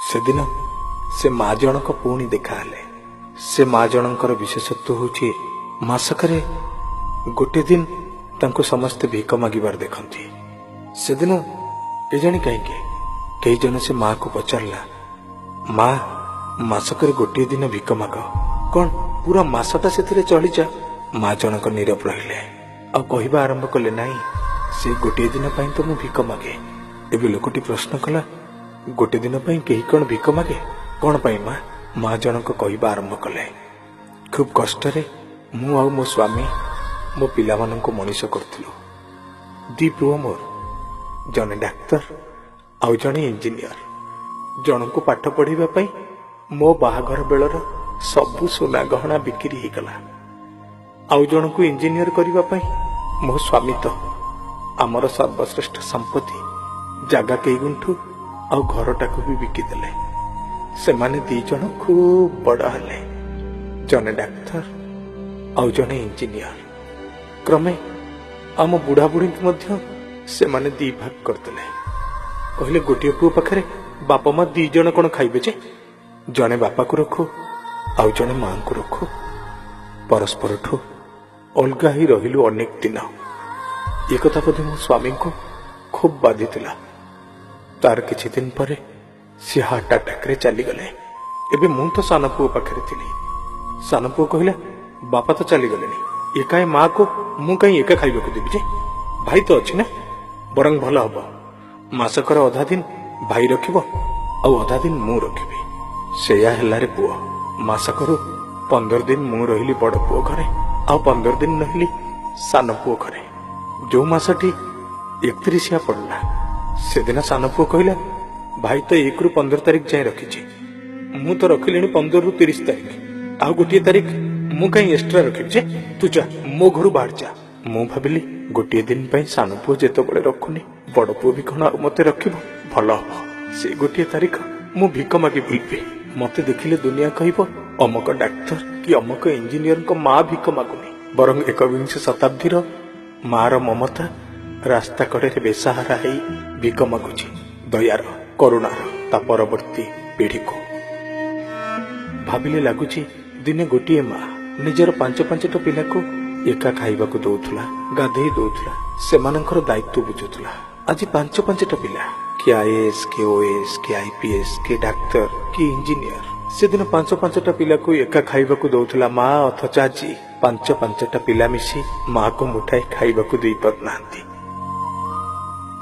ସେଦିନ ସେ ମା ଜଣକ ପୁଣି ଦେଖାହେଲେ। ସେ ମା ଜଣଙ୍କର ବିଶେଷତ୍ୱ ହେଉଛି ମାସକରେ ଗୋଟେ ଦିନ ତାଙ୍କୁ ସମସ୍ତେ ଭିକ ମାଗିବାର ଦେଖନ୍ତି। ସେଦିନ କେଜାଣି କାହିଁକି କେହି ଜଣେ ସେ ମାକୁ ପଚାରିଲା, ମା, ମାସକରେ ଗୋଟିଏ ଦିନ ଭିକ ମାଗ, କଣ ପୁରା ମାସଟା ସେଥିରେ ଚଳିଯା? ମା ଜଣକ ନୀରବ ରହିଲେ ଆଉ କହିବା ଆରମ୍ଭ କଲେ, ନାଇଁ, ସେ ଗୋଟିଏ ଦିନ ପାଇଁ ତ ମୁଁ ଭିକ ମାଗେ। ଏବେ ଲୋକଟି ପ୍ରଶ୍ନ କଲା, ଗୋଟେ ଦିନ ପାଇଁ କେହି କଣ ଭିକ ମାଗେ? କଣ ପାଇଁ ମା? ମା ଜଣକ କହିବା ଆରମ୍ଭ କଲେ, ଖୁବ୍ କଷ୍ଟରେ ମୁଁ ଆଉ ମୋ ସ୍ୱାମୀ ମୋ ପିଲାମାନଙ୍କୁ ମଣିଷ କରୁଥିଲୁ। ଦି ପୁଅ ମୋର, ଜଣେ ଡାକ୍ତର ଆଉ ଜଣେ ଇଞ୍ଜିନିୟର। ଜଣଙ୍କୁ ପାଠ ପଢ଼ିବା ପାଇଁ ମୋ ବାହାଘର ବେଳର ସବୁ ସୁନା ଗହଣା ବିକ୍ରି ହେଇଗଲା। ଆଉ ଜଣଙ୍କୁ ଇଞ୍ଜିନିୟର କରିବା ପାଇଁ ମୋ ସ୍ୱାମୀ ତ ଆମର ସର୍ବଶ୍ରେଷ୍ଠ ସମ୍ପତ୍ତି ଜାଗା କେଇଗୁଣ୍ଠୁ ଆଉ ଘରଟାକୁ ବି ବିକିଦେଲେ। ସେମାନେ ଦି ଜଣ ଖୁବ୍ ବଡ଼ ହେଲେ, ଜଣେ ଡାକ୍ତର ଆଉ ଜଣେ ଇଞ୍ଜିନିୟର। କ୍ରମେ ଆମ ବୁଢ଼ାବୁଢ଼ୀଙ୍କୁ ମଧ୍ୟ ସେମାନେ ଦି ଭାଗ କରିଦେଲେ। କହିଲେ, ଗୋଟିଏ ପୁଅ ପାଖରେ ବାପା ମା ଦି ଜଣ କଣ ଖାଇବେ ଯେ? ଜଣେ ବାପାକୁ ରଖୁ ଆଉ ଜଣେ ମାଙ୍କୁ ରଖୁ। ପରସ୍ପରଠୁ ଅଲଗା ହେଇ ରହିଲୁ ଅନେକ ଦିନ। ଏ କଥା ବୋଧେ ମୋ ସ୍ୱାମୀଙ୍କୁ ଖୁବ୍ ବାଧିଥିଲା। ତାର କିଛି ଦିନ ପରେ ସେ ହାର୍ଟ ଆଟାକରେ ଚାଲିଗଲେ। ଏବେ ମୁଁ ତ ସାନ ପୁଅ ପାଖରେ ଥିଲି। ସାନ ପୁଅ କହିଲା, ବାପା ତ ଚାଲିଗଲେଣି, ଏକାଏ ମାକୁ ମୁଁ କାହିଁ ଏକା ଖାଇବାକୁ ଦେବି ଯେ? ଭାଇ ତ ଅଛି ନା, ବରଂ ଭଲ ହବ ମାସକର ଅଧା ଦିନ ଭାଇ ରଖିବ ଆଉ ଅଧା ଦିନ ମୁଁ ରଖିବି। ସେଇଆ ହେଲାରେ ପୁଅ। ମାସକରୁ 15 ଦିନ ମୁଁ ରହିଲି ବଡ଼ ପୁଅ ଘରେ ଆଉ 15 ଦିନ ରହିଲି ସାନ ପୁଅ ଘରେ। ଯୋଉ ମାସଟି 31 ପଡ଼ିଲା, ସେଦିନ ସାନ ପୁଅ କହିଲା, ଭାଇ ତ 1ରୁ 15 ତାରିଖ ଯାଏଁ ରଖିଛି, ମୁଁ ତ ରଖିଲିଣି 15ରୁ 30 ତାରିଖ, ଆଉ ଗୋଟିଏ ତାରିଖ ମୁଁ କାହିଁ ଏକ୍ସଟ୍ରା ରଖିବି ଯେ? ତୁ ଯା, ମୋ ଘରୁ ବାହାରି ଯା। ମୁଁ ଭାବିଲି, ଗୋଟିଏ ଦିନ ପାଇଁ ସାନ ପୁଅ ଯେତେବେଳେ ରଖୁନି, ବଡ଼ ପୁଅ ବି କଣ ଆଉ ମତେ ରଖିବ? ଭଲ ହବ ସେ ଗୋଟିଏ ତାରିଖ ମୁଁ ଭିକ ମାଗି ବୁଲିବି। ମତେ ଦେଖିଲେ ଦୁନିଆ କହିବ, ଅମକ ଡାକ୍ତର କି ଅମକ ଇଞ୍ଜିନିୟରଙ୍କ ମା ଭିକ ମାଗୁନି, ବରଂ 21 ଶତାବ୍ଦୀର ମାର ମମତା ରାସ୍ତା କଡ଼ରେ ବେସାହାରା ହେଇ ଭିକ ମାଗୁଛି ଦୟାର, କରୁଣାର ତା ପରବର୍ତ୍ତୀ ପିଢ଼ିକୁ। ଭାବିଲେ ଲାଗୁଛି, ଦିନେ ଗୋଟିଏ ମା ନିଜର 5-5ଟା ପିଲାକୁ ଏକା ଖାଇବାକୁ ଦଉଥିଲା, ଗାଧେଇ ଦଉଥିଲା, ସେମାନଙ୍କର ଦାୟିତ୍ୱ ବୁଝୁଥିଲା। ଆଜି 5-5ଟା ପିଲା, କିଏ IAS, କିଏ OAS, କିଏ IPS, କିଏ ଡାକ୍ତର, କିଏ ଇଞ୍ଜିନିୟର। ସେଦିନ 5-5ଟା ପିଲାକୁ ଏକା ଖାଇବାକୁ ଦଉଥିଲା ମା, ଅଥଚ ଆଜି 5-5ଟା ପିଲା ମିଶି ମାକୁ ମୁଠାଏ ଖାଇବାକୁ ଦେଇ ପାରୁନାହାନ୍ତି।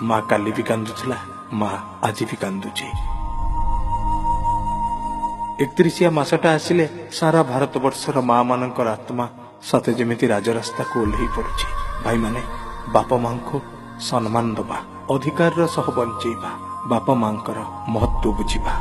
ମା କାଲି ବି କାନ୍ଦୁଥିଲା, ମା ଆଜି ବି କାନ୍ଦୁଛି। 31 ମାସଟା ଆସିଲେ ସାରା ଭାରତବର୍ଷର ମା ମାନଙ୍କର ଆତ୍ମା ସତେ ଯେମିତି ରାଜରାସ୍ତାକୁ ଓହ୍ଲେଇ ପଡୁଛି। ଭାଇମାନେ, ବାପା ମାଙ୍କୁ ସମ୍ମାନ ଦବା, ଅଧିକାରର ସହ ବଞ୍ଚେଇବା, ବାପା ମାଙ୍କର ମହତ୍ଵ ବୁଝିବା।